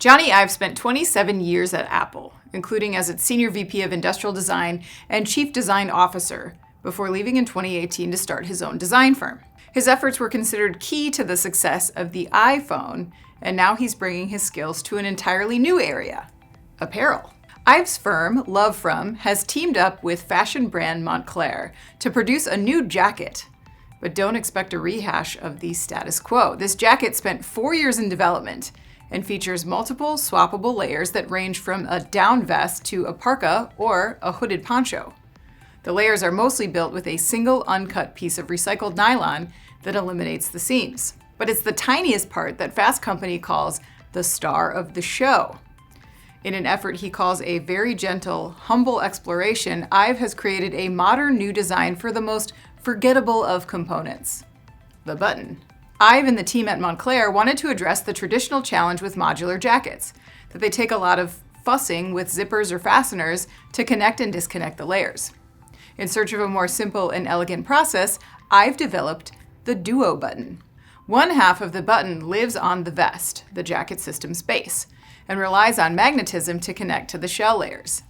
Jony Ive spent 27 years at Apple, including as its Senior VP of Industrial Design and Chief Design Officer, before leaving in 2018 to start his own design firm. His efforts were considered key to the success of the iPhone, and now he's bringing his skills to an entirely new area: apparel. Ive's firm, Love From, has teamed up with fashion brand Montclair to produce a new jacket. But don't expect a rehash of the status quo. This jacket spent 4 years in development and features multiple swappable layers that range from a down vest to a parka or a hooded poncho. The layers are mostly built with a single uncut piece of recycled nylon that eliminates the seams. But it's the tiniest part that Fast Company calls the star of the show. In an effort he calls a very gentle, humble exploration, Ive has created a modern new design for the most forgettable of components: the button. Ive and the team at Montclair wanted to address the traditional challenge with modular jackets, that they take a lot of fussing with zippers or fasteners to connect and disconnect the layers. In search of a more simple and elegant process, Ive developed the Duo button. One half of the button lives on the vest, the jacket system's base, and relies on magnetism to connect to the shell layers.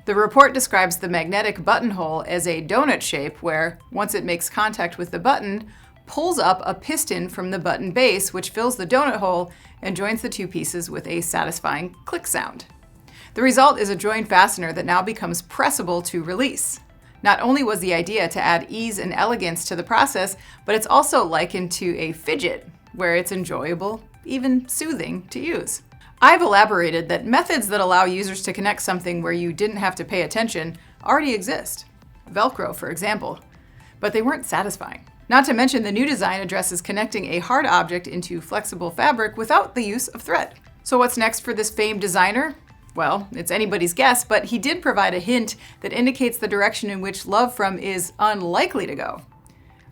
The report describes the magnetic buttonhole as a donut shape where, once it makes contact with the button, pulls up a piston from the button base, which fills the donut hole and joins the two pieces with a satisfying click sound. The result is a joined fastener that now becomes pressable to release. Not only was the idea to add ease and elegance to the process, but it's also likened to a fidget, where it's enjoyable, even soothing, to use. I've elaborated that methods that allow users to connect something where you didn't have to pay attention already exist. Velcro, for example. But they weren't satisfying. Not to mention, the new design addresses connecting a hard object into flexible fabric without the use of thread. So what's next for this famed designer? Well, it's anybody's guess, but he did provide a hint that indicates the direction in which Love From is unlikely to go.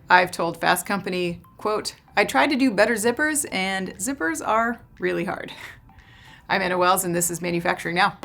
I've told Fast Company, quote, "I tried to do better zippers, and zippers are really hard." I'm Anna Wells, and this is Manufacturing Now.